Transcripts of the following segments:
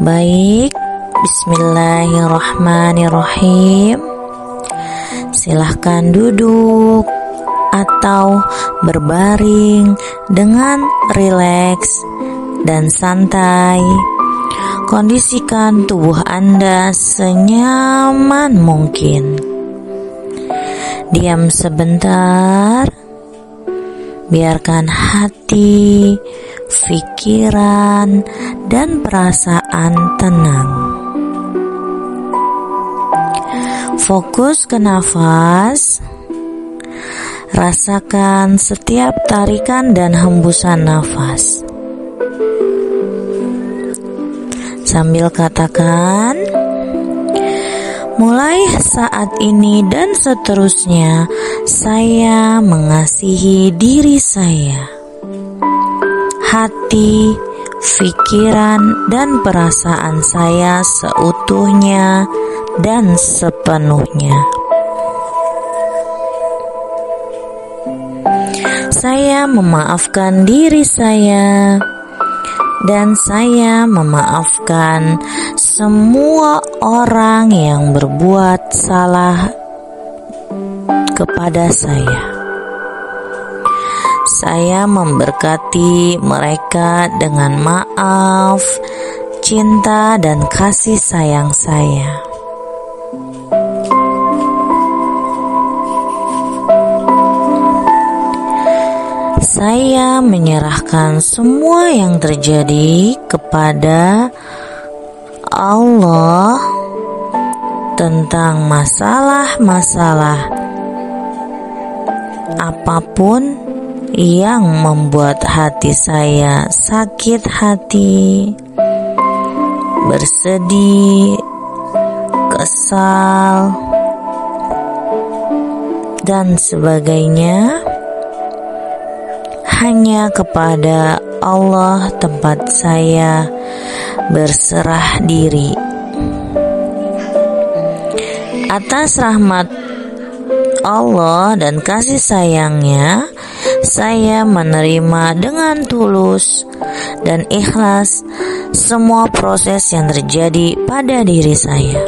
Baik, bismillahirrahmanirrahim. Silahkan duduk atau berbaring dengan rileks dan santai. Kondisikan tubuh Anda senyaman mungkin. Diam sebentar. Biarkan hati, pikiran, dan perasaan tenang. Fokus ke nafas. Rasakan setiap tarikan dan hembusan nafas. Sambil katakan, mulai saat ini dan seterusnya, saya mengasihi diri saya. Hati, pikiran, dan perasaan saya seutuhnya dan sepenuhnya. Saya memaafkan diri saya. Dan saya memaafkan semua orang yang berbuat salah kepada saya. Saya memberkati mereka dengan maaf, cinta, dan kasih sayang saya. Saya menyerahkan semua yang terjadi kepada Allah tentang masalah-masalah apapun yang membuat hati saya sakit hati, bersedih, kesal, dan sebagainya. Hanya kepada Allah tempat saya berserah diri. Atas rahmat Allah dan kasih sayangnya, saya menerima dengan tulus dan ikhlas semua proses yang terjadi pada diri saya.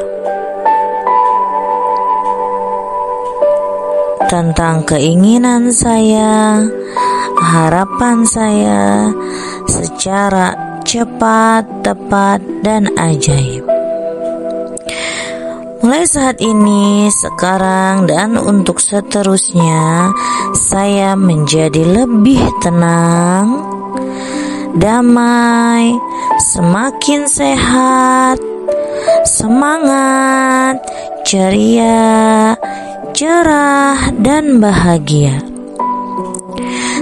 Tentang keinginan saya, harapan saya secara cepat, tepat, dan ajaib. Mulai saat ini, sekarang, dan untuk seterusnya, saya menjadi lebih tenang, damai, semakin sehat, semangat, ceria, cerah, dan bahagia.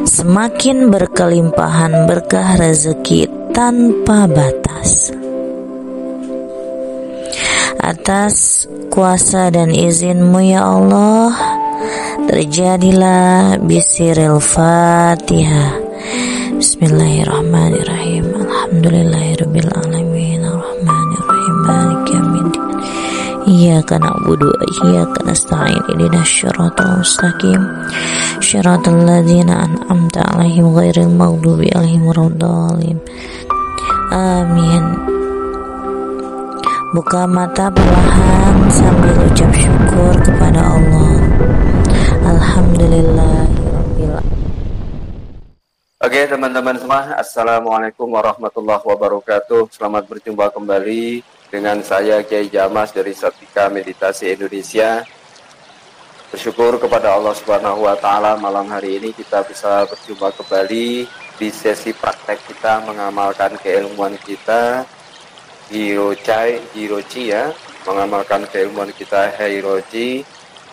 Semakin berkelimpahan berkah rezeki tanpa batas. Atas kuasa dan izinmu ya Allah, terjadilah bisiril Fatihah. Bismillahirrahmanirrahim. Alhamdulillahirabbil alamin. Arrahmanirrahim. Maliki yaumiddin. Iyyaka na'budu wa iyyaka nasta'in. Ihdinas siratal mustaqim. Syiratal ladzina an'amta 'alaihim ghairil maghdubi 'alaihim waladdallin. Amin. Buka mata perlahan sambil ucap syukur kepada Allah. Alhamdulillahirabbil alamin. Oke teman-teman semua, Assalamualaikum warahmatullahi wabarakatuh. Selamat berjumpa kembali dengan saya Kiai Jamas dari Satika Meditasi Indonesia. Bersyukur kepada Allah Subhanahu wa Ta'ala, malam hari ini kita bisa berjumpa kembali di sesi praktek kita mengamalkan keilmuan kita Hiroji ya, mengamalkan keilmuan kita Hiroji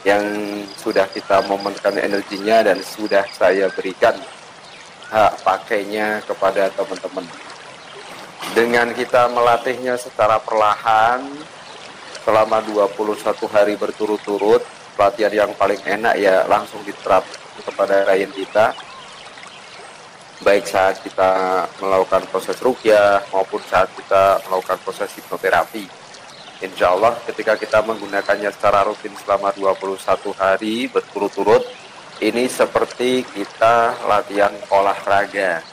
yang sudah kita momenkan energinya dan sudah saya berikan hak pakainya kepada teman-teman. Dengan kita melatihnya secara perlahan selama 21 hari berturut-turut, pelatihan yang paling enak ya langsung diterapkan kepada klien kita, baik saat kita melakukan proses ruqyah maupun saat kita melakukan proses hipnoterapi. Insya Allah ketika kita menggunakannya secara rutin selama 21 hari berturut-turut, ini seperti kita latihan olahraga.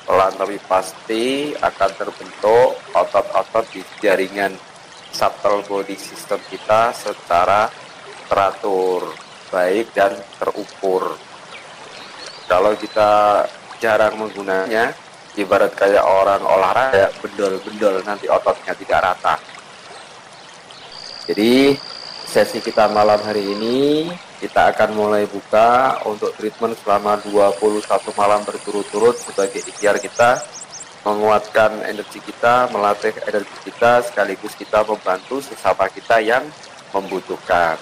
pelan tapi pasti akan terbentuk otot-otot di jaringan subtle body system kita secara teratur, baik dan terukur. Kalau kita jarang menggunanya, ibarat kayak orang olahraga bendol-bendol, nanti ototnya tidak rata. Jadi sesi kita malam hari ini kita akan mulai buka untuk treatment selama 21 malam berturut-turut sebagai ikhtiar kita menguatkan energi kita, melatih energi kita, sekaligus kita membantu sesama kita yang membutuhkan.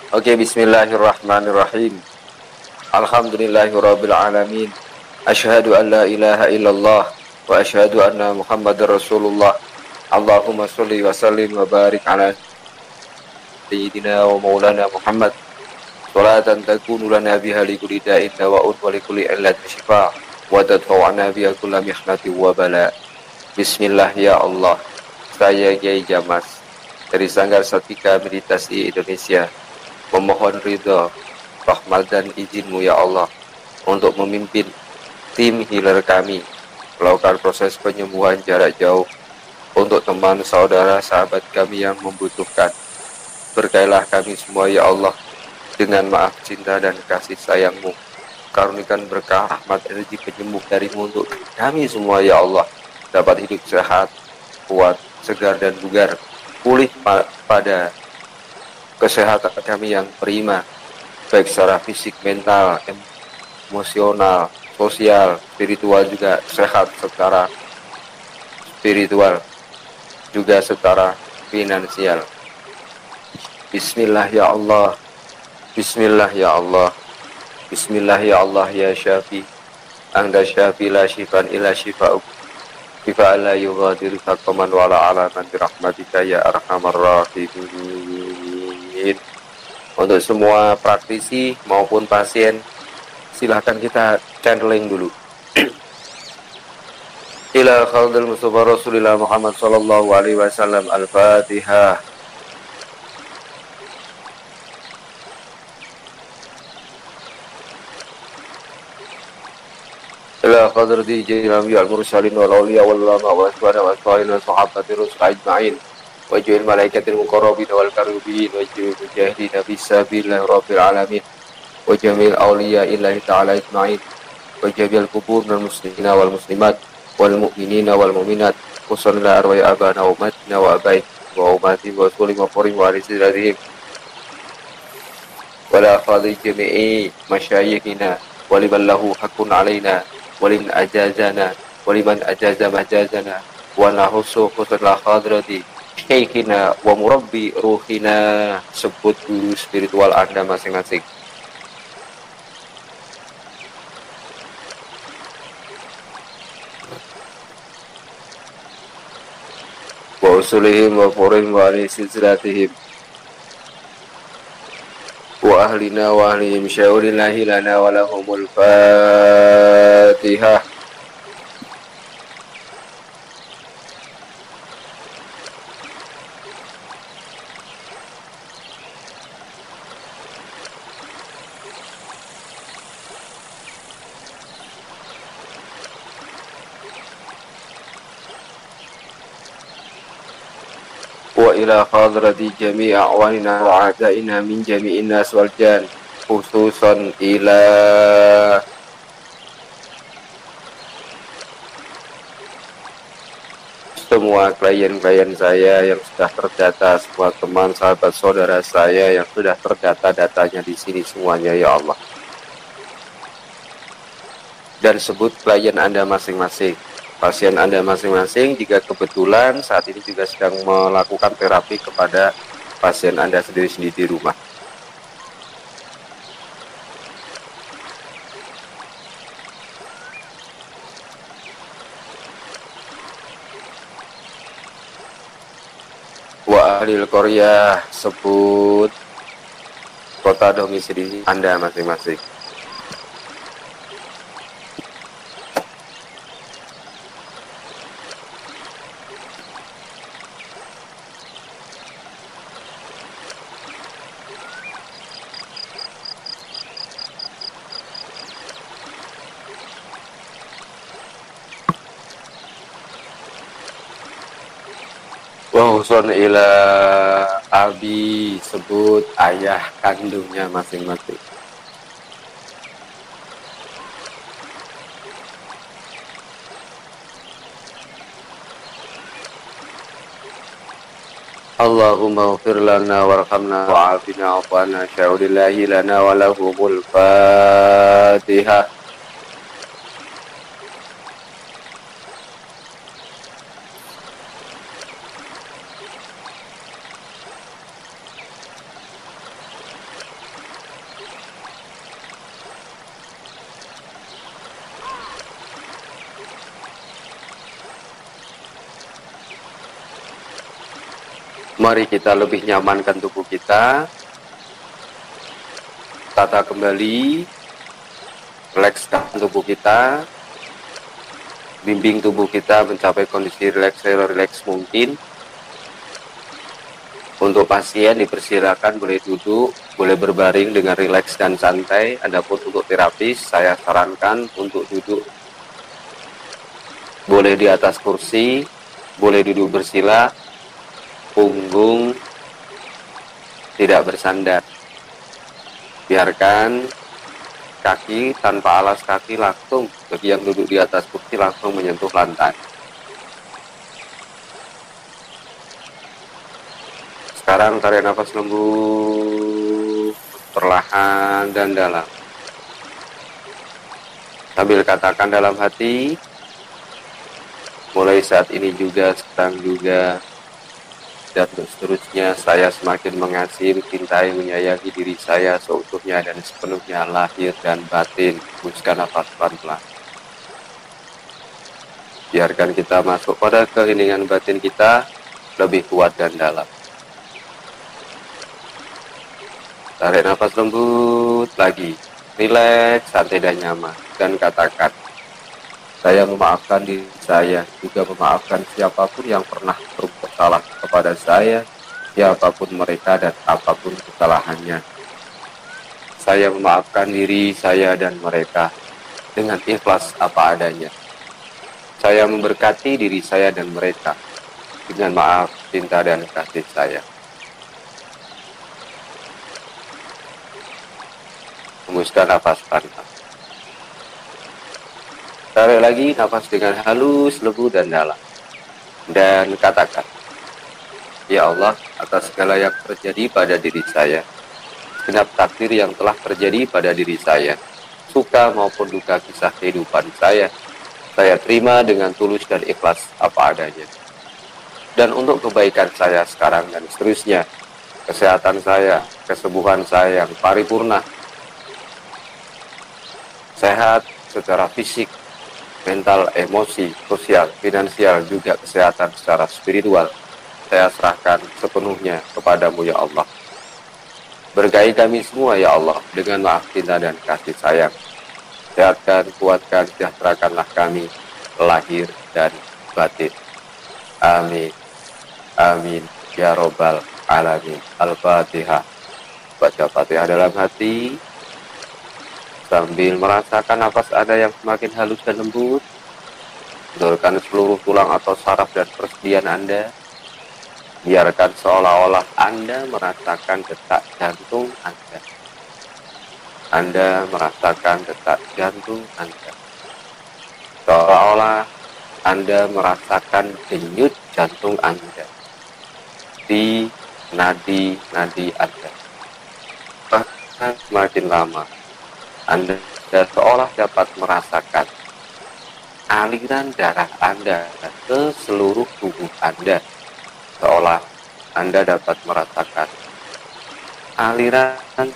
Oke, bismillahirrahmanirrahim. Alhamdulillahirabbil alamin. Asyhadu an la ilaha illallah wa asyhadu anna Muhammadar Rasulullah. Allahumma sholli wa sallim wa barik ala sayyidina wa maulana Muhammad. Salatan takunu lana biha li kulli da'in dawa'un wa li kulli illatin shifa wa tadfa'una biha kulla mihnati wa bala. Bismillah ya Allah. Saya Kiai Jamas dari Sanggar Satika Meditasi Indonesia memohon ridho, rahmat dan izin-Mu ya Allah untuk memimpin tim healer kami melakukan proses penyembuhan jarak jauh untuk teman, saudara, sahabat kami yang membutuhkan. Berkailah kami semua ya Allah dengan maaf, cinta dan kasih sayang-Mu. Karunikan berkah rahmat energi penyembuh dari-Mu untuk kami semua ya Allah, dapat hidup sehat, kuat, segar dan bugar, pulih pada kesehatan kami yang prima, baik secara fisik, mental, emosional, sosial, spiritual juga sehat secara spiritual, juga secara finansial. Bismillah ya Allah, Bismillah ya Allah, Bismillah ya Allah ya Syafi. Anta Syafi la syifan illa syifa'uk, syifa'an la yughadiru saqaman wa la alaman birahmatika ya arhamar rahimin. Untuk semua praktisi maupun pasien, silahkan kita channeling dulu. Ila khaldil Mustafa Rasulillah Muhammad sallallahu alaihi wasallam. Al-Fatihah. Ila khadrati jami'al anbiya wal mursalin wal awliya wal ulama wal asbana wal salihin wal sahabati rusul ajma'in wa jami'il malaikatil muqarrabin wal karubin wa jami'il mujahidin fisabilillah rabbil alamin wa jami'il awliya illahi ta'ala ajma'in wa jami'il qubur minal muslimina wal muslimat wal mu'minina wal mu'minat wa sallallahu arwah abana wa umatina wa abaih wa umati wa sulim wa furim wa alisidatihim wa la khadhi jami'i masyayikhina wa liman lahu hakun alaina waliman ajazana waliman ajaza majazana wa nahusu khusnul khadrati syekhina wa murabbi ruhina. Sebut guru spiritual Anda masing-masing. Wa usulihim wa furim wa ali silsilatihim wa ahlina wa ahlihim syaulillahi lana wa lahumul Fatihah. Wa ila khadrati jami'i a'wanina wa a'daina min jami'in nas wal jan, khususan ila semua klien-klien saya yang sudah terdata, semua teman, sahabat, saudara saya yang sudah terdata datanya di sini semuanya ya Allah. Dan sebut klien Anda masing-masing, pasien Anda masing-masing, jika kebetulan saat ini juga sedang melakukan terapi kepada pasien Anda sendiri-sendiri di rumah. Wa ahlil qaryah, sebut kota domisili Anda masing-masing. Wahson ila abi, sebut ayah kandungnya masing-masing. Allahumma ghfir lana warhamna wa'afina wa'afana syaudillahi lana wa lahumul fatihah. Mari kita lebih nyamankan tubuh kita, tata kembali, relakskan tubuh kita, bimbing tubuh kita mencapai kondisi rileks mungkin. Untuk pasien dipersilakan boleh duduk, boleh berbaring dengan rileks dan santai. Adapun untuk terapis, saya sarankan untuk duduk, boleh di atas kursi, boleh duduk bersila, punggung tidak bersandar. Biarkan kaki tanpa alas kaki langsung, bagi yang duduk di atas kursi langsung menyentuh lantai. Sekarang tarik nafas lembut, perlahan dan dalam. Sambil katakan dalam hati, mulai saat ini juga, sekarang juga, dan seterusnya, saya semakin mengasihi, mencintai, menyayangi diri saya seutuhnya dan sepenuhnya, lahir dan batin. Hembuskan nafas pelan-pelan. Biarkan kita masuk pada keheningan batin kita lebih kuat dan dalam. Tarik nafas lembut lagi, rileks, santai dan nyaman, dan katakan, saya memaafkan diri saya, juga memaafkan siapapun yang pernah berbuat salah kepada saya, siapapun mereka dan apapun kesalahannya. Saya memaafkan diri saya dan mereka dengan ikhlas apa adanya. Saya memberkati diri saya dan mereka dengan maaf, cinta, dan kasih saya. Hembuskan nafas pelan-pelan. Tarik lagi nafas dengan halus, lembut, dan dalam. Dan katakan, ya Allah, atas segala yang terjadi pada diri saya, segenap takdir yang telah terjadi pada diri saya, suka maupun duka kisah kehidupan saya terima dengan tulus dan ikhlas apa adanya. Dan untuk kebaikan saya sekarang dan seterusnya, kesehatan saya, kesembuhan saya yang paripurna, sehat secara fisik, mental, emosi, sosial, finansial, juga kesehatan secara spiritual, saya serahkan sepenuhnya kepadamu ya Allah. Berkahi kami semua ya Allah dengan maaf, cinta, dan kasih sayang. Sehatkan, kuatkan, sejahterakanlah kami, lahir dan batin. Amin. Amin. Ya Robbal Alamin. Al-Fatihah. Baca Fatihah dalam hati, sambil merasakan nafas Anda yang semakin halus dan lembut. Kendorkan seluruh tulang atau saraf dan persendian Anda. Biarkan seolah-olah Anda merasakan detak jantung Anda. Anda merasakan detak jantung Anda. Seolah-olah Anda merasakan denyut jantung Anda di nadi-nadi Anda. Bahkan semakin lama, Anda seolah dapat merasakan aliran darah Anda ke seluruh tubuh Anda. Seolah Anda dapat merasakan aliran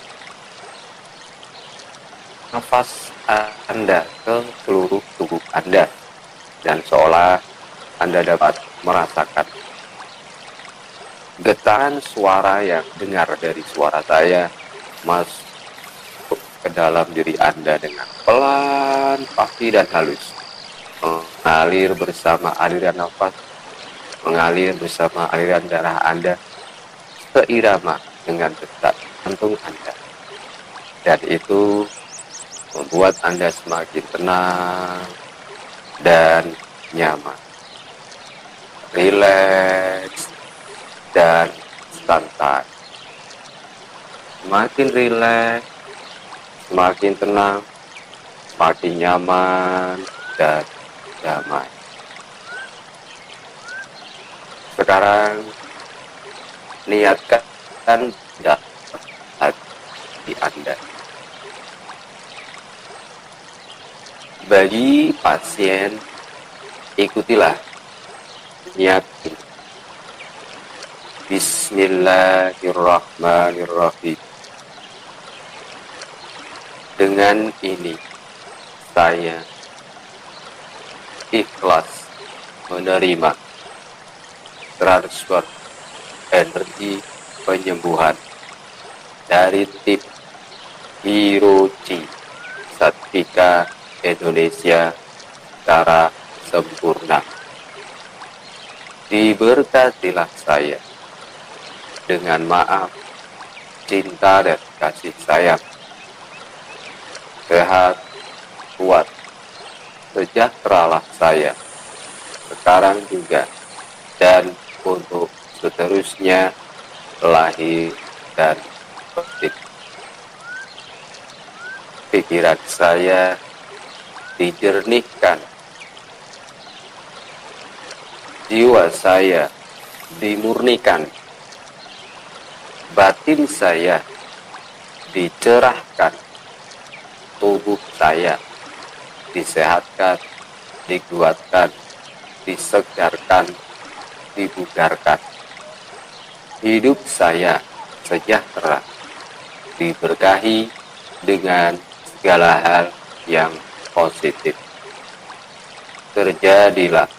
nafas Anda ke seluruh tubuh Anda. Dan seolah Anda dapat merasakan getaran suara yang dengar dari suara saya masuk ke dalam diri Anda dengan pelan, pasti, dan halus. Mengalir bersama aliran nafas, mengalir bersama aliran darah Anda, seirama dengan detak jantung Anda. Dan itu membuat Anda semakin tenang dan nyaman. Rileks, dan santai. Semakin rileks, semakin tenang, semakin nyaman dan damai. Sekarang niatkan dalam hati Anda. Bagi pasien, ikutilah niat ini. Bismillahirrahmanirrahim. Dengan ini, saya ikhlas menerima transfer energi penyembuhan dari tim Hiroji Satvika Indonesia secara sempurna. Diberkatilah saya dengan maaf, cinta, dan kasih sayang. Sehat, kuat, sejahteralah saya sekarang juga dan untuk seterusnya lahir dan batin. Pikiran saya dijernihkan, jiwa saya dimurnikan, batin saya dicerahkan, tubuh saya disehatkan, dikuatkan, disegarkan, dibugarkan. Hidup saya sejahtera, diberkahi dengan segala hal yang positif. Terjadilah,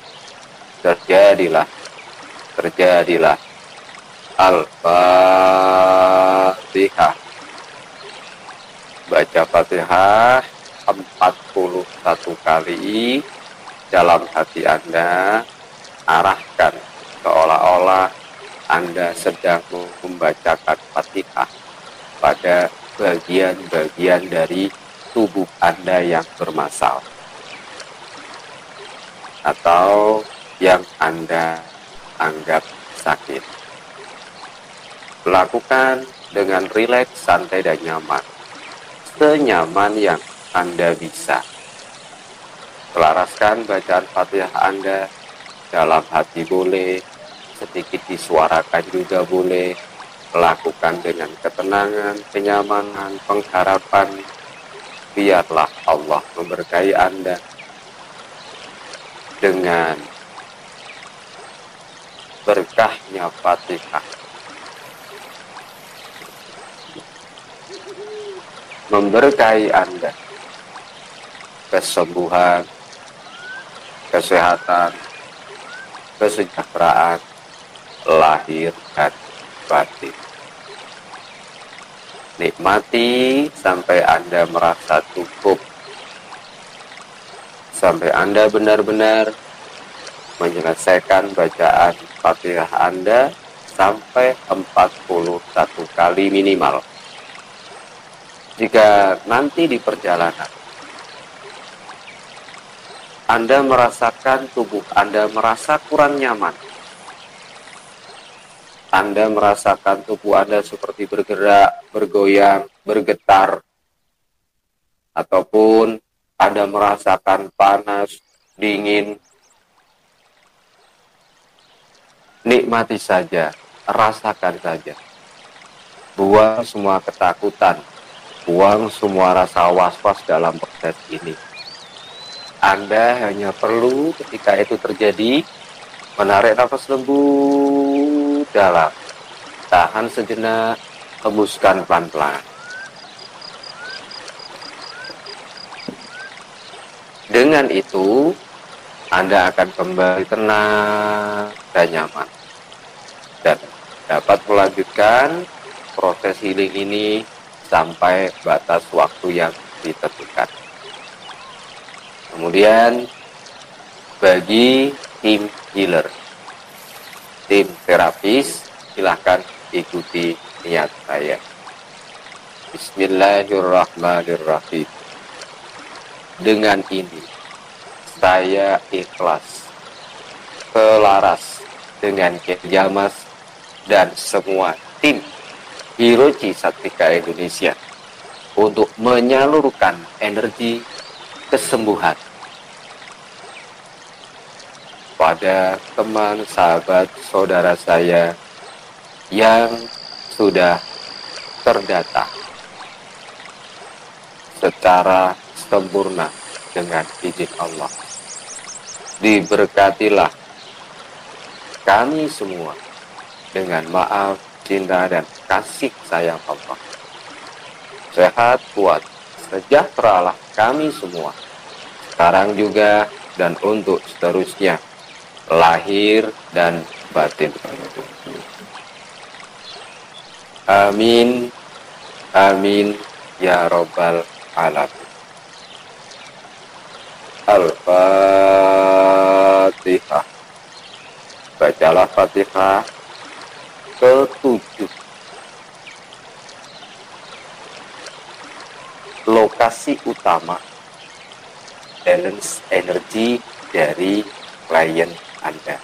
terjadilah, terjadilah. Al-Fatihah. Baca Fatihah 41 kali dalam hati Anda, arahkan seolah-olah Anda sedang membacakan Fatihah pada bagian-bagian dari tubuh Anda yang bermasalah atau yang Anda anggap sakit. Lakukan dengan rileks, santai, dan nyaman. Senyaman yang Anda bisa. Selaraskan bacaan Fatihah Anda, dalam hati boleh, sedikit disuarakan juga boleh. Lakukan dengan ketenangan, kenyamanan, pengharapan. Biarlah Allah memberkahi Anda dengan berkahnya Fatihah. Memberkahi Anda kesembuhan, kesehatan, kesejahteraan, lahir dan batin. Nikmati sampai Anda merasa cukup, sampai Anda benar-benar menyelesaikan bacaan Fatihah Anda sampai 41 kali minimal. Jika nanti di perjalanan Anda merasakan tubuh Anda merasa kurang nyaman, Anda merasakan tubuh Anda seperti bergerak, bergoyang, bergetar, ataupun Anda merasakan panas, dingin, nikmati saja, rasakan saja. Buang semua ketakutan, buang semua rasa was-was dalam proses ini. Anda hanya perlu ketika itu terjadi, menarik nafas lembut dalam, tahan sejenak, hembuskan pelan-pelan. Dengan itu, Anda akan kembali tenang dan nyaman, dan dapat melanjutkan proses healing ini sampai batas waktu yang ditentukan. Kemudian bagi tim healer, tim terapis, silahkan ikuti niat saya. Bismillahirrahmanirrahim. Dengan ini saya ikhlas, selaras dengan Kiai Jalmas dan semua tim Hiroji Satika Indonesia untuk menyalurkan energi kesembuhan pada teman, sahabat, saudara saya yang sudah terdata secara sempurna dengan izin Allah. Diberkatilah kami semua dengan maaf, cinta, dan kasih sayang Allah. Sehat, kuat, sejahteralah kami semua, sekarang juga dan untuk seterusnya, lahir dan batin. Amin, amin, ya Rabbal Alamin. Al-Fatihah. Bacalah Fatihah ke-7. Lokasi utama balance energi dari klien Anda.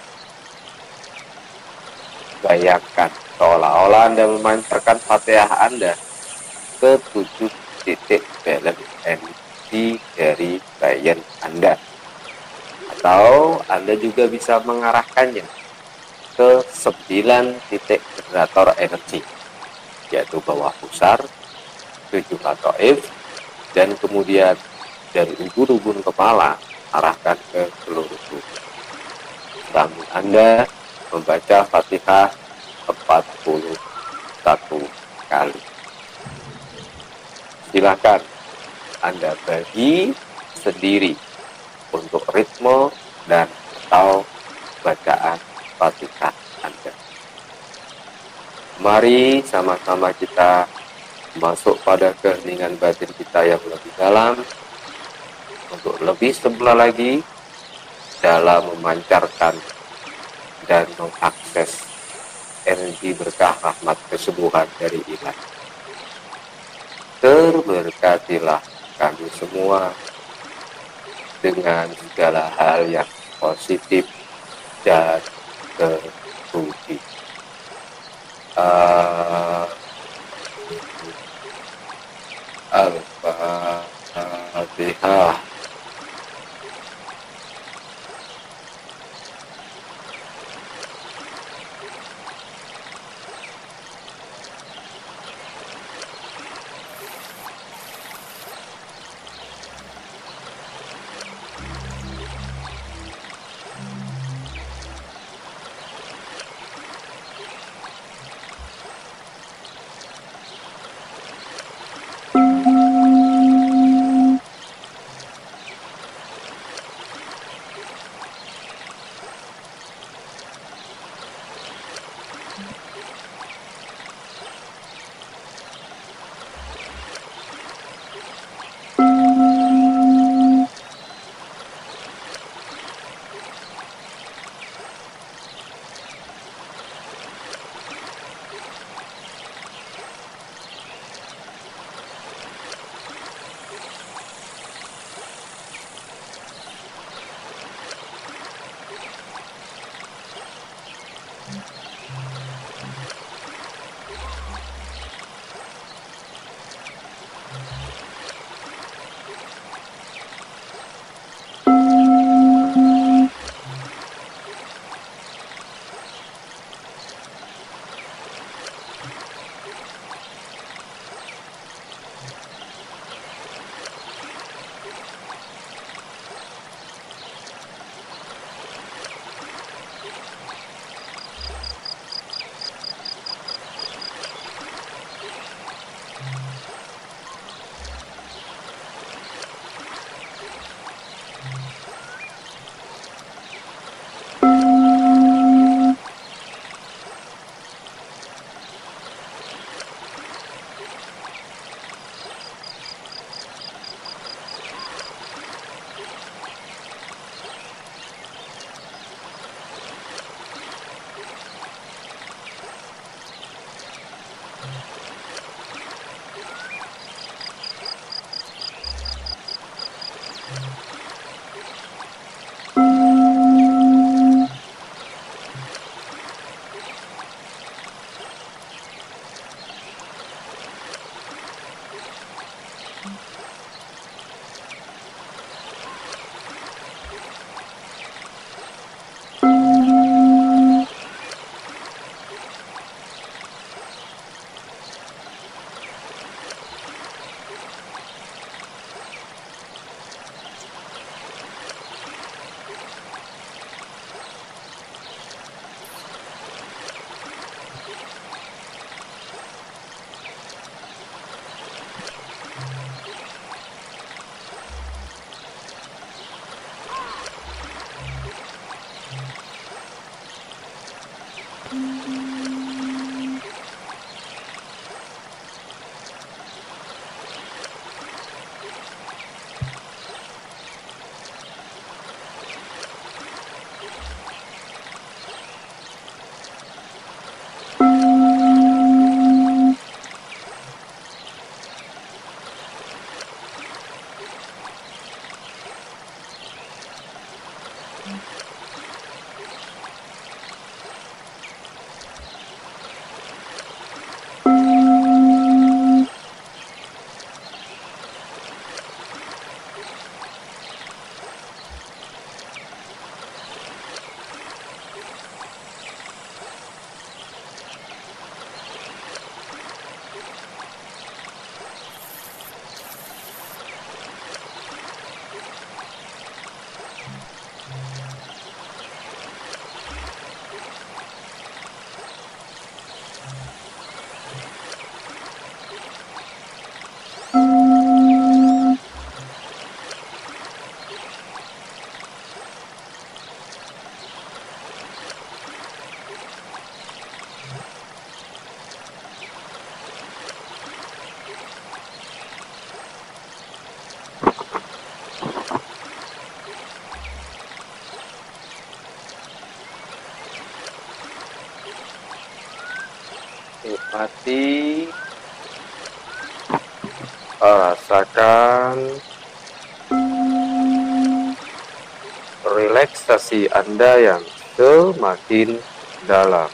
Bayangkan seolah-olah Anda memancarkan Fatihah Anda ke 7 titik balance energi dari klien Anda. Atau Anda juga bisa mengarahkannya ke 9 titik generator energi, yaitu bawah pusar, 7 latoif, dan kemudian dari ubun-ubun kepala arahkan ke seluruh tubuh. Sambil Anda membaca Fatihah 41 kali. Silakan Anda bagi sendiri untuk ritme dan atau bacaan Fatihah Anda. Mari sama-sama kita masuk pada keheningan batin kita yang lebih dalam untuk lebih sempurna lagi dalam memancarkan dan mengakses energi berkah rahmat kesembuhan dari ilahi. Terberkatilah kami semua dengan segala hal yang positif dan terpuji. Al-Fatihah. Nikmati, rasakan relaksasi Anda yang semakin dalam.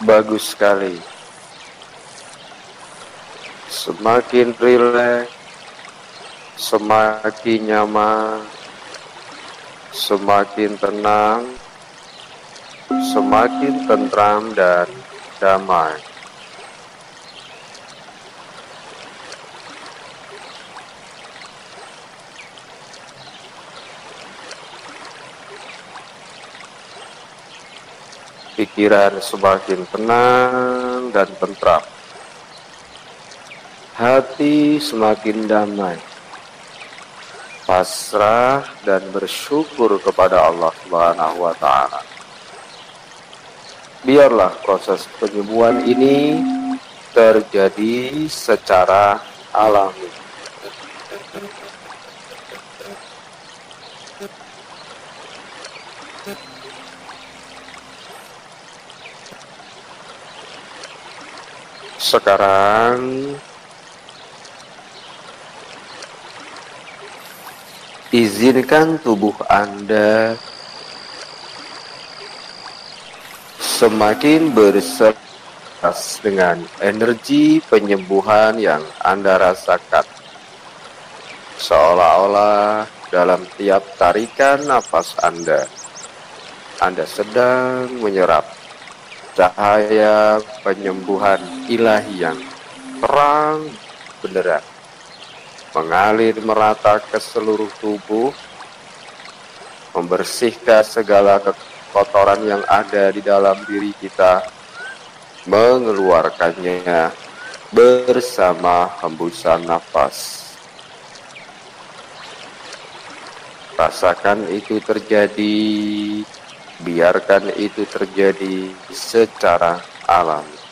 Bagus sekali. Semakin rileks, semakin nyaman, semakin tenang, semakin tentram dan damai. Pikiran semakin tenang dan tentram. Hati semakin damai, pasrah dan bersyukur kepada Allah Subhanahu wa Ta'ala. Biarlah proses penyembuhan ini terjadi secara alami. Sekarang izinkan tubuh Anda semakin berseras dengan energi penyembuhan yang Anda rasakan. Seolah-olah dalam tiap tarikan nafas Anda sedang menyerap cahaya penyembuhan ilahi yang terang benderang, mengalir merata ke seluruh tubuh, membersihkan segala kotoran yang ada di dalam diri kita, mengeluarkannya bersama hembusan nafas. Rasakan itu terjadi, biarkan itu terjadi secara alami.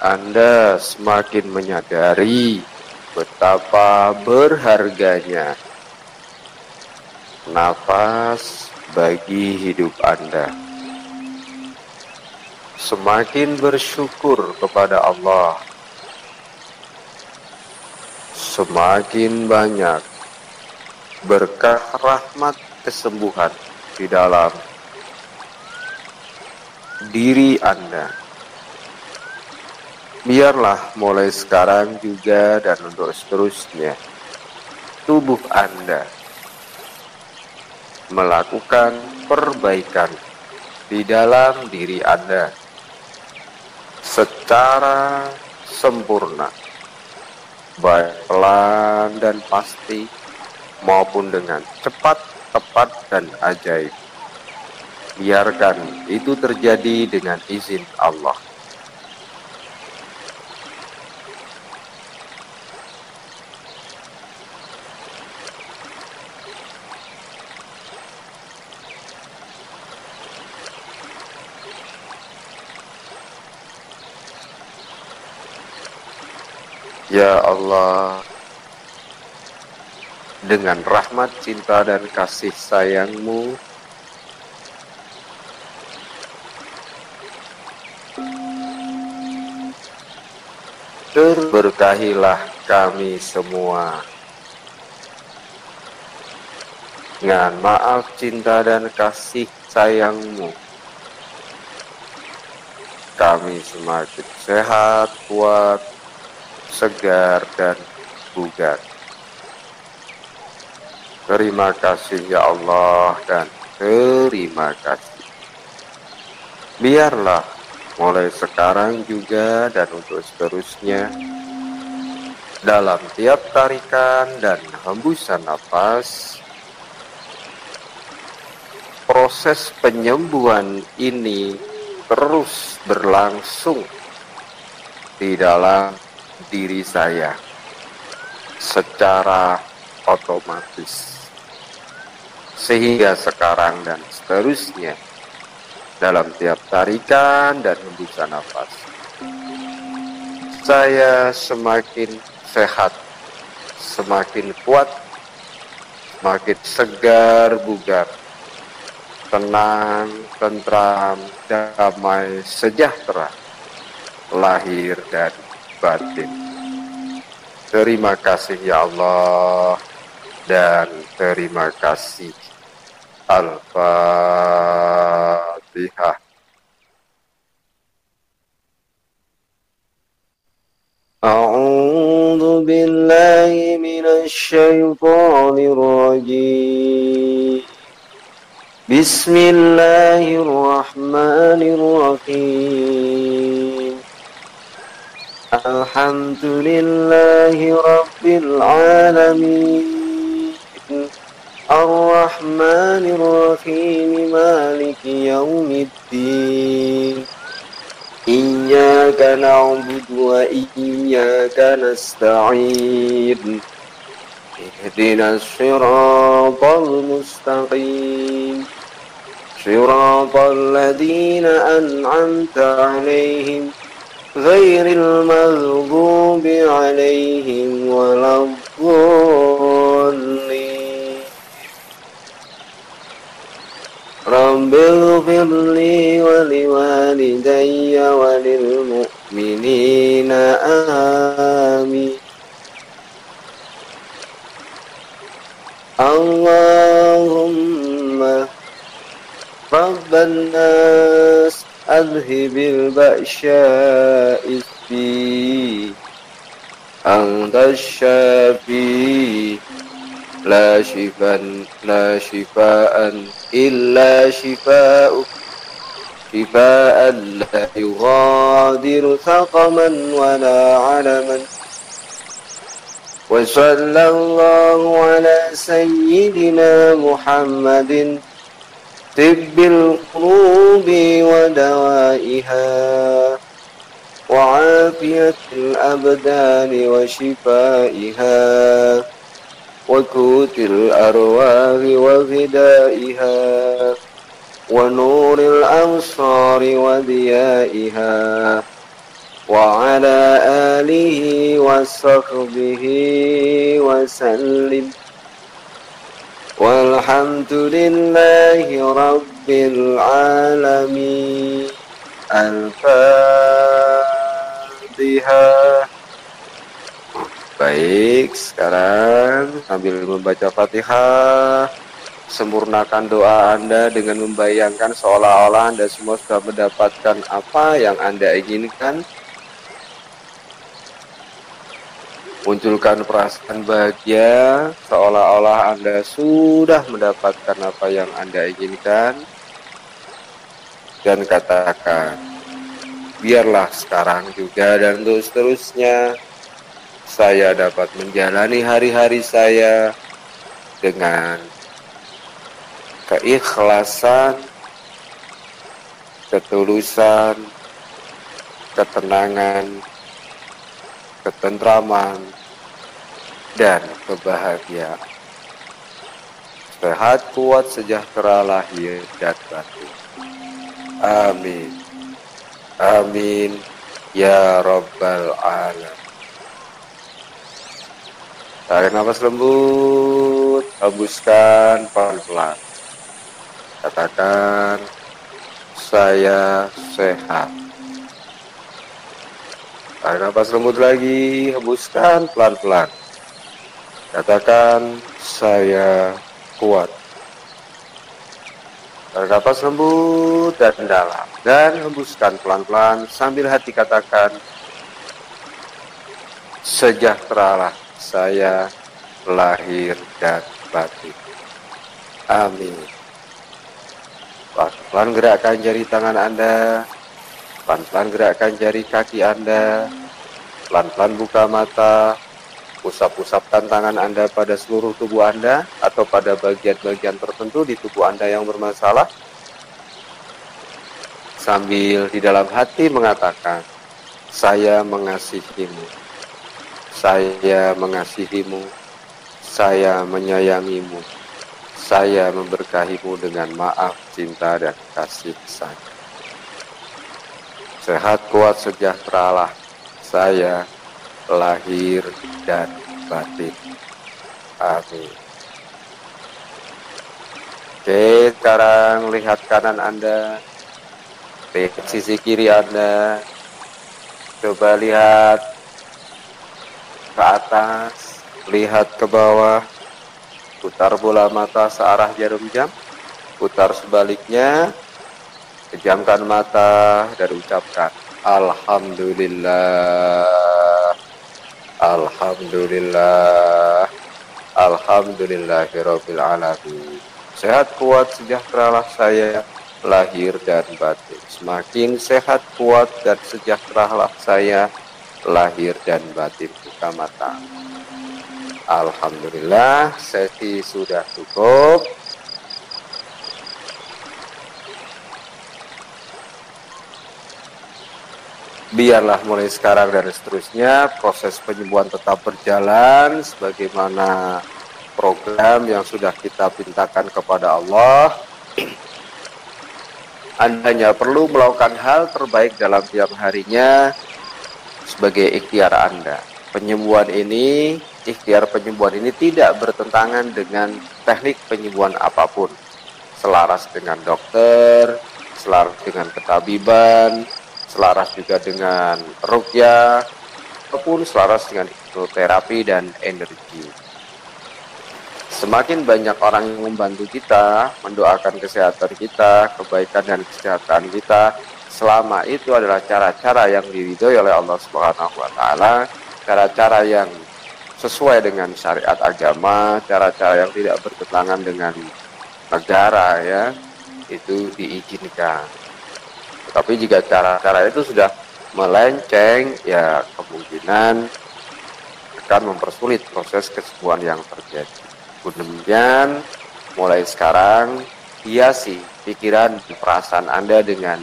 Anda semakin menyadari betapa berharganya nafas bagi hidup Anda. Semakin bersyukur kepada Allah semakin banyak berkah rahmat kesembuhan di dalam diri Anda. Biarlah mulai sekarang juga dan untuk seterusnya, tubuh Anda melakukan perbaikan di dalam diri Anda secara sempurna, baik pelan dan pasti maupun dengan cepat, tepat, dan ajaib. Biarkan itu terjadi dengan izin Allah. Ya Allah, dengan rahmat, cinta, dan kasih sayang-Mu, terberkahilah kami semua. Dengan maaf, cinta, dan kasih sayang-Mu, kami semakin sehat, kuat, segar, dan bugar. Terima kasih ya Allah, dan terima kasih. Biarlah mulai sekarang juga dan untuk seterusnya, dalam tiap tarikan dan hembusan nafas, proses penyembuhan ini terus berlangsung di dalam diri saya secara otomatis, sehingga sekarang dan seterusnya dalam tiap tarikan dan hembusan nafas saya semakin sehat, semakin kuat, semakin segar bugar, tenang, tentram, damai, sejahtera, lahir dan batin. Terima kasih ya Allah, dan terima kasih. Al-Fatihah. A'udzu billahi minasy syaithanir rajim. Bismillahirrahmanirrahim. Alhamdulillahi Rabbil Alamin, Ar-Rahmanir Rahim, Maliki Yawmiddin. Iyyaka na'budu wa iyyaka nasta'in. Ihdinas siratal mustaqim, siratal ladzina an'amta 'alaihim ghairil maghdubi 'alaihim waladdallin. Rabbil firli wa liwalidayya wa lil mu'minina amin. Allahumma Rabban nas adhibil ba'sya'is fi anta syafi la shifaan illa shifa'uk shifaan la yughadiru saqaman wa la 'alaman. Wa sallallahu ala sayyidina Muhammadin tibbil qulubi wa dawaiha wa afiyatil abdani wa shifaiha wa kutil arwahi wa ghidaiha wa nuril absari wa diyaiha wa ala alihi wa sahbihi wa sallim. Walhamdulillahi Rabbil Alamin. Al-Fatihah. Baik, sekarang sambil membaca Fatihah, sempurnakan doa Anda dengan membayangkan seolah-olah Anda semua sudah mendapatkan apa yang Anda inginkan. Munculkan perasaan bahagia seolah-olah Anda sudah mendapatkan apa yang Anda inginkan. Dan katakan, biarlah sekarang juga dan terus seterusnya saya dapat menjalani hari-hari saya dengan keikhlasan, ketulusan, ketenangan, ketentraman, dan kebahagiaan. Sehat, kuat, sejahtera lahir dan batin. Amin. Amin. Ya Rabbal Alamin. Tarik nafas lembut, hembuskan pelan-pelan. Katakan, saya sehat. Tarik nafas lembut lagi, hembuskan pelan-pelan. Katakan, saya kuat. Tarik nafas lembut dan dalam. Dan hembuskan pelan-pelan sambil hati katakan, sejahteralah saya lahir dan batin. Amin. Pelan-pelan gerakkan jari tangan Anda. Pelan-pelan gerakkan jari kaki Anda. Pelan-pelan buka mata. Usap-usapkan tangan Anda pada seluruh tubuh Anda atau pada bagian-bagian tertentu di tubuh Anda yang bermasalah. Sambil di dalam hati mengatakan, saya mengasihimu. Saya mengasihimu, saya menyayangimu, saya memberkahimu dengan maaf, cinta, dan kasih sayang. Sehat, kuat, sejahteralah saya lahir dan batin. Amin. Oke, sekarang lihat kanan Anda, lihat sisi kiri Anda, coba lihat ke atas, lihat ke bawah, putar bola mata searah jarum jam, putar sebaliknya, pejamkan mata dan ucapkan Alhamdulillah, Alhamdulillah, Alhamdulillahirabbil alamin. Sehat, kuat, sejahteralah saya lahir dan batin. Semakin sehat, kuat, dan sejahteralah saya lahir dan batin. Buka mata. Alhamdulillah, sesi sudah cukup. Biarlah mulai sekarang dan seterusnya proses penyembuhan tetap berjalan sebagaimana program yang sudah kita pintakan kepada Allah. Anda hanya perlu melakukan hal terbaik dalam tiap harinya sebagai ikhtiar Anda. Penyembuhan ini, ikhtiar penyembuhan ini tidak bertentangan dengan teknik penyembuhan apapun. Selaras dengan dokter, selaras dengan ketabiban, selaras juga dengan ruqyah, ataupun selaras dengan hipnoterapi dan energi. Semakin banyak orang yang membantu kita, mendoakan kesehatan kita, kebaikan dan kesejahteraan kita, selama itu adalah cara-cara yang diridhoi oleh Allah Subhanahu wa taala, cara-cara yang sesuai dengan syariat agama, cara-cara yang tidak bertentangan dengan negara ya, itu diizinkan. Tetapi jika cara-cara itu sudah melenceng, ya kemungkinan akan mempersulit proses kesembuhan yang terjadi. Demikian, mulai sekarang hiasi pikiran dan perasaan Anda dengan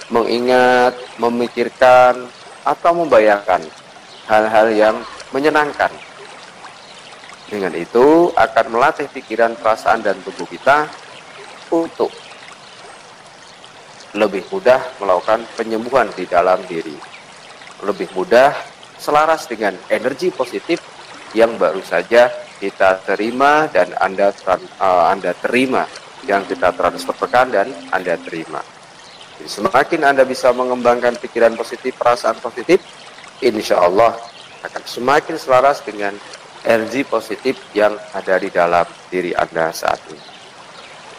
mengingat, memikirkan, atau membayangkan hal-hal yang menyenangkan. Dengan itu akan melatih pikiran, perasaan, dan tubuh kita untuk lebih mudah melakukan penyembuhan di dalam diri. Lebih mudah selaras dengan energi positif yang baru saja kita terima dan Anda terima, yang kita transferkan dan Anda terima. Jadi semakin Anda bisa mengembangkan pikiran positif, perasaan positif, insya Allah akan semakin selaras dengan energi positif yang ada di dalam diri Anda saat ini.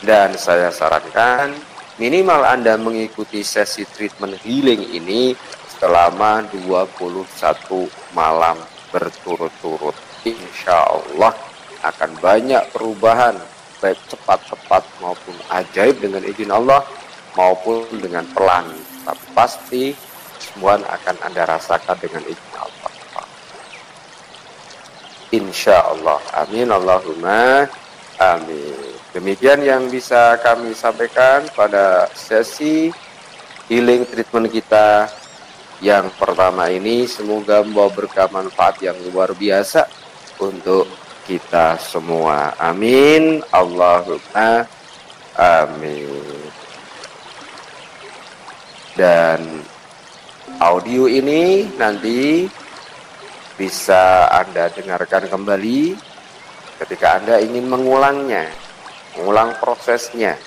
Dan saya sarankan minimal Anda mengikuti sesi treatment healing ini selama 21 malam berturut-turut. Insya Allah akan banyak perubahan, baik cepat-cepat maupun ajaib dengan izin Allah, maupun dengan pelan. Tapi pasti semua akan Anda rasakan dengan izin Allah. Insya Allah. Amin. Allahumma amin. Demikian yang bisa kami sampaikan pada sesi healing treatment kita yang pertama ini. Semoga membawa berkah manfaat yang luar biasa untuk kita semua. Amin. Allahumma amin. Dan audio ini nanti bisa Anda dengarkan kembali ketika Anda ingin mengulangnya, mengulang prosesnya,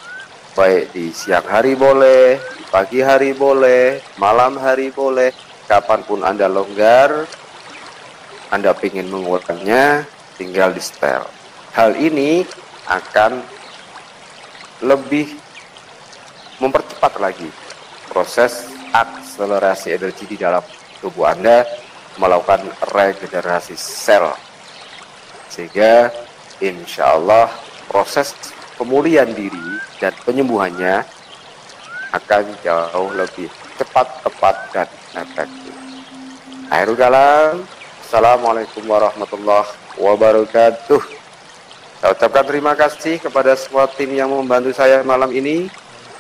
baik di siang hari boleh, di pagi hari boleh, malam hari boleh, kapanpun Anda longgar, Anda ingin mengulangnya, tinggal di setel. Hal ini akan lebih mempercepat lagi proses akselerasi energi di dalam tubuh Anda, melakukan regenerasi sel, sehingga insya Allah proses pemulihan diri dan penyembuhannya akan jauh lebih cepat, tepat, dan efektif. Akhirul kalam, assalamualaikum warahmatullahi wabarakatuh. Saya ucapkan terima kasih kepada semua tim yang membantu saya malam ini,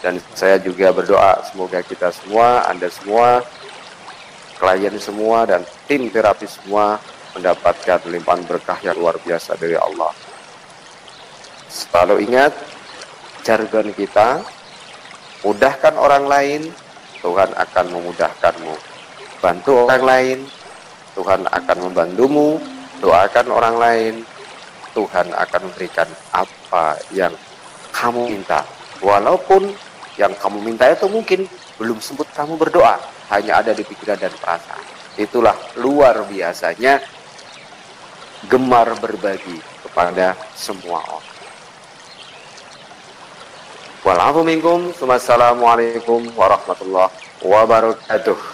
dan saya juga berdoa semoga kita semua, Anda semua, klien semua, dan tim terapi semua mendapatkan limpahan berkah yang luar biasa dari Allah. Selalu ingat jargon kita, mudahkan orang lain, Tuhan akan memudahkanmu. Bantu orang lain, Tuhan akan membantumu. Doakan orang lain, Tuhan akan memberikan apa yang kamu minta. Walaupun yang kamu minta itu mungkin belum sempat kamu berdoa, hanya ada di pikiran dan perasaan. Itulah luar biasanya gemar berbagi kepada semua orang. Wassalamualaikum warahmatullahi wabarakatuh.